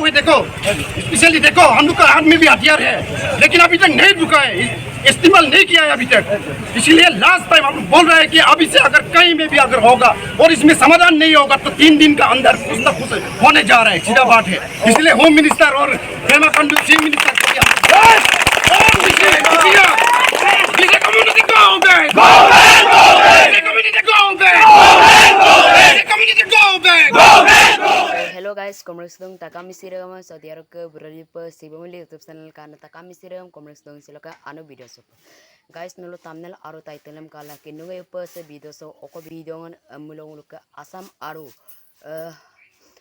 हुए देखो, स्पेशली देखो, हम लोग का हाथ में भी हथियार है, लेकिन अभी तक नहीं रुका है, इस्तेमाल नहीं किया है अभी तक। इसलिए लास्ट टाइम हम बोल रहे हैं कि अभी से अगर कहीं में भी अगर होगा और इसमें समाधान नहीं होगा तो 3 दिन का अंदर कुछ न कुछ होने जा रहा है, सीधा बात है। इसलिए होम मिनिस्टर और पेमा खांडू चीफ मिनिस्टर को Hello guys, commerce dong takami siram sa diaro ke berada pe sibamuli YouTube channel kana takami siram commerce dong siloka anu video so. Guys nulo thumbnail aro title em kala kinunga pe se video so oko video ngan mulong luka Assam aro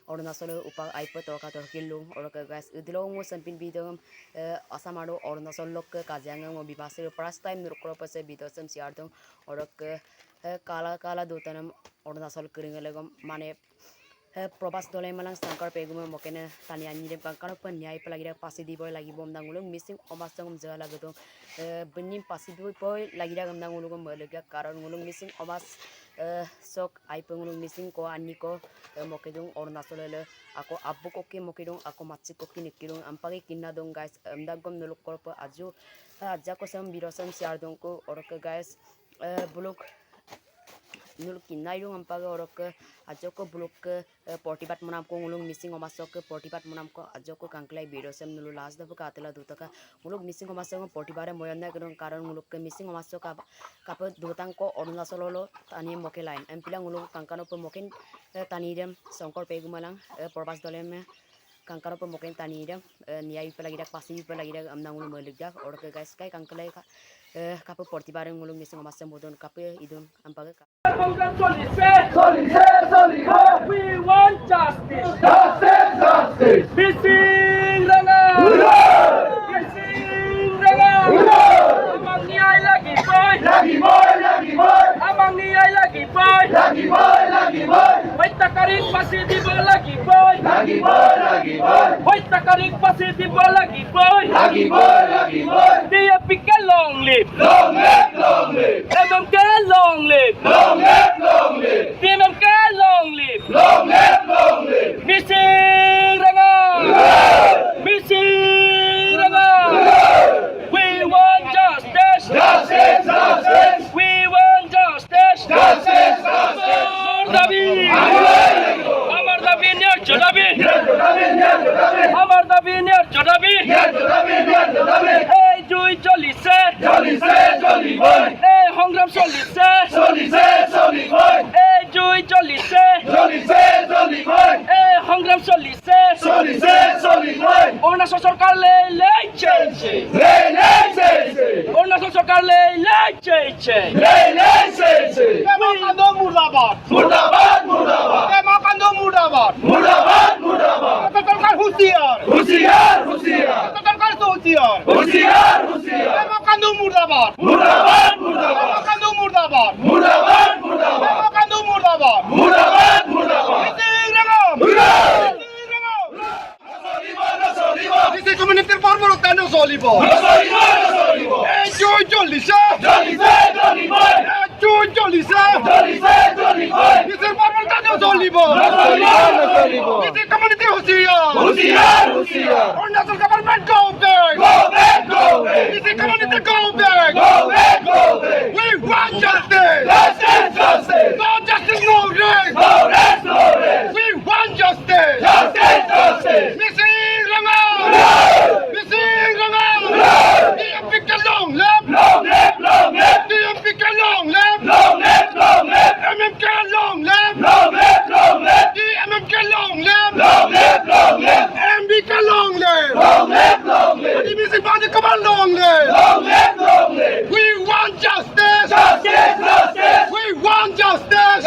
Arunachal upa aipa toka torkilung or guys udilong mo sampin video Assam aro Arunachal lok kajang mo bibase first time nurukro pe se video sam share dong or kala dutanam Arunachal keringalagam mane Probash Doley and Sankhar pegu mokene tani anjir pangkar pun nyai pelagi dah pasti di boy lagi bom dangulung missing omas dangum jaga lagi tu benim pasti di boy lagi dah gamdang ulung melega karan ulung missing omas sok ai pengulung missing ko ani ko mokedung Arunachal le ako abu koki mokedung ako matsi koki nikirung ampagi kinna dong guys amdagom nuluk korpo aju aja ko sam birosam share dong ko orok guys buluk nul kinai dong ampaga orok ajoko buluk portibat monam ko ngulung missing omasok portibat monam ko ajoko kangklai birosam nulu last dafa katela dutaka muluk missing omasok portibare moyanna kadong karon muluk missing omasok kap dutang ko Arunachal lo tani moke line empilang nguluk kangkano po moken tanidem Sankhar pegu malang Probash Doley me kangkano po moken tanidem niai pelagi dak pasi pelagi dak amnang ngulung melegdak orok guys kai kangklai kap portibare ngulung missing omasok modon kap idun ampaga We want justice. Justice. Missing Ranga. Missing Ranga. Amang niyay lagi boy. Amang niyay lagi boy. Hoy takaring positibo lagi boy. Hoy takaring positibo lagi boy. TMPK long live. TMMK long live. TMMK long live. Missing Ranga. Missing Ranga. We want justice. We want justice. Amar dabi nyer jodabi. Amar dabi nyer jodabi. Hey jui joli se. Hey hongram soli se. Hey jui joli se. Hey hongram soli se. Arunachal sarkar le change. Arunachal sarkar le change. Pema kando murdabad. Pema kando murdabad. Sarkar husiyar. Sarkar husiyar. Pema kando murdabad. Pema kando murdabad. Pema kando murdabad. This is community farmer of Tano Solibo. Jolly sir. Jolly sir. This is farmer of Tano Solibo. This is community Husiyar. Arunachal government go back. This is community go back. We want justice. No justice, no rest. We want justice. Missing Ranga. TMPK long live. TMPK long live. MMK long live. TMMK long live. MBK long live. The missing body command long live. We want justice. We want justice.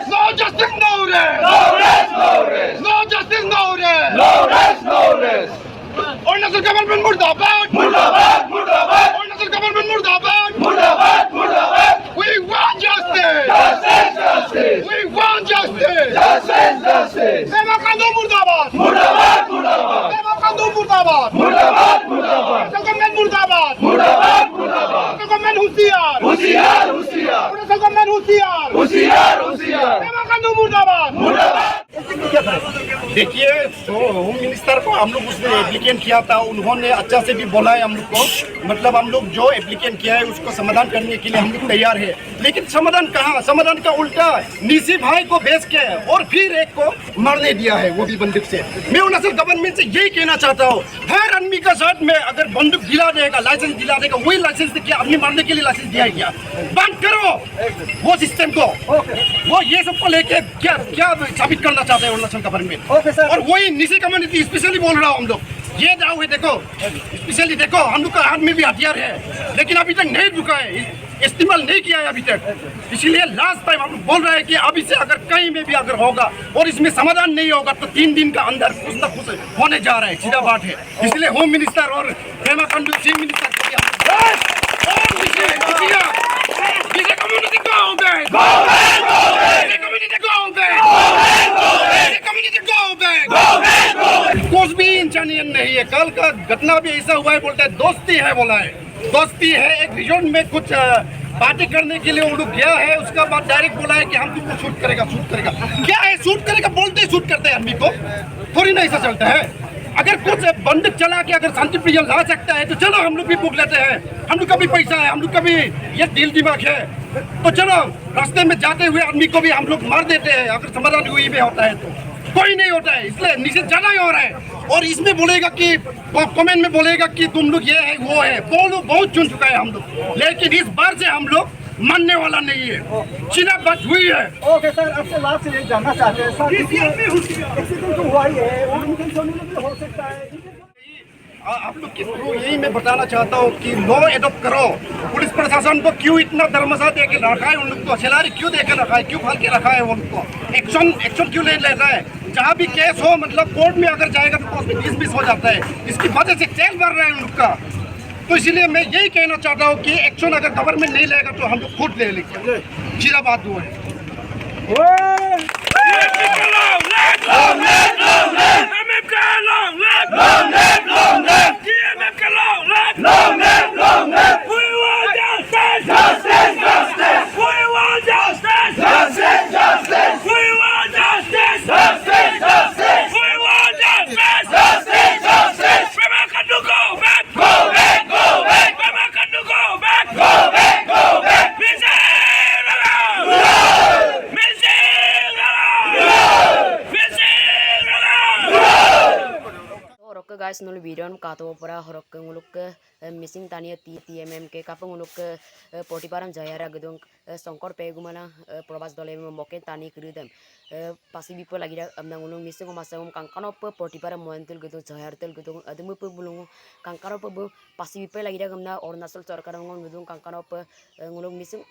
No justice, no rest. No justice, no rest. Arunachal government murdabad. Arunachal government murdabad. We want justice. We want justice. Pema kando murdabad. Pema kando murdabad. Government murdabad. Government husiyar. Arunachal government husiyar. Pema kando murdabad. देखिए तो home minister को हम लोग उसने applicant किया था, उन्होंने अच्छा से भी बोला है हम लोग को, मतलब हम लोग जो एप्लीकेंट किया है उसको समाधान करने के लिए हम लोग तैयार है। लेकिन समाधान कहाँ, समाधान का उल्टा निसी भाई को भेज के और फिर एक को मारने दिया है, वो भी बंदूक से। मैं अरुणाचल गवर्नमेंट से यही कहना चाहता हूँ, हर आदमी का साथ में अगर बंदूक दिला देगा, लाइसेंस दिला देगा, वही लाइसेंस से क्या आदमी मारने के लिए लाइसेंस दिया गया? बंद करो वो सिस्टम को। वो ये सबको लेके क्या क्या साबित करना चाहते हैं अरुणाचल गवर्नमेंट? और वही निसी कम्युनिटी स्पेशली बोल रहा हूँ, हम लोग ये जाओ, देखो स्पेशली देखो, हम लोग का हाथ में भी हथियार है, लेकिन अभी तक नहीं रुका है, इस्तेमाल नहीं किया है अभी तक। इसीलिए लास्ट टाइम हम लोग बोल रहे हैं कि अभी से अगर कहीं में भी अगर होगा और इसमें समाधान नहीं होगा तो 3 दिन का अंदर कुछ न कुछ होने जा रहा है, सीधा बात है। इसलिए होम मिनिस्टर और हेमा खंडू चीफ मिनिस्टर कुछ भी इंसानियत नहीं है। कल का घटना भी ऐसा हुआ है, बोलते हैं दोस्ती है, बोला है दोस्ती है। एक रिजॉर्ट में कुछ पार्टी करने के लिए वो लोग गया है, उसका बाद डायरेक्ट बोला है कि हम तुमको शूट करेगा, शूट करेगा। क्या है शूट करेगा? बोलते ही शूट करते हैं आदमी को, थोड़ी ना ऐसा चलता है। अगर कुछ बंदूक चला के अगर शांति प्रिय ला सकता है तो चलो हम लोग भी भूख लेते हैं, हम लोग का भी पैसा है, हम लोग का भी ये दिल दिमाग है, तो चलो रास्ते में जाते हुए आदमी को भी हम लोग मार देते हैं। अगर समाधान हुई में होता है तो कोई नहीं होता है, इसलिए नीचे ज्यादा ही हो रहा है। और इसमें बोलेगा कि कमेंट में बोलेगा कि तुम लोग ये है वो है, वो लोग बहुत चुन चुका है हम लोग, लेकिन इस बार से हम लोग मानने वाला नहीं है। सीधा बात हुई है। ओके सर, आपसे लास्ट ये जानना चाहते हैं सर, एक्सीडेंट तो हुआ ही है, और भी हो सकता है। आप लोग के थ्रू यही मैं बताना चाहता हूँ कि लॉ एडॉप्ट करो। पुलिस प्रशासन को क्यों इतना धर्मसा दे के रखा है, उन लोग को सैलरी क्यों दे के रखा है, क्यों फाल के रखा है, उनको एक्शन क्यों नहीं ले रहा है? जहाँ भी केस हो, मतलब कोर्ट में अगर जाएगा तो उसमें डिसमिस हो जाता है, इसकी वजह से जेल भर रहा है उन लोग का। तो इसलिए मैं यही कहना चाहता हूँ कि एक्शन अगर गवर्नमेंट नहीं लेगा तो हम लोग खुद ले लेंगे, सीधा बात वो है। guys nul video kato pura horok nguluk missing tania TMMK kapung nguluk potiparam jayara gedung songkor pegu mana Probash Doley moke tani kridem pasi bipo lagi dah amna ngulung missing masam kangkano pe potiparam moentul gedung jayartel gedung ademu pe bulung kangkano pe pasi bipo lagi dah amna Arunachal sarkar gedung kangkano pe ngulung missing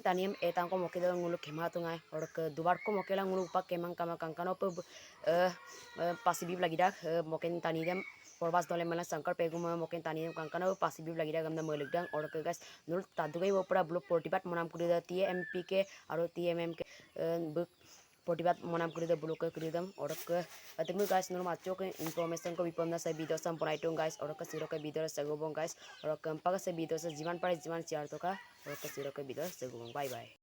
taniam etangko moke dah nguluk khema tungai horok dubar ko moke lah nguluk pak kemang kama kangkano pe pasibib lagi dah moken tanidam Probash Doley and Sankhar pegu moken tanidam kangkana pasibib lagi dah gamna melegdang or ke guys nul tadugai opera blue portibat monam kurida TMPK aro TMMK book portibat monam kurida blue ke kuridam or ke atemu guys nul macho ke information ko bipamna sa video sam ponaitung guys or ke siro ke video sa gobong guys or ke ampaga sa video sa jiman pare jiman share to ka or ke siro ke video sa gobong bye bye.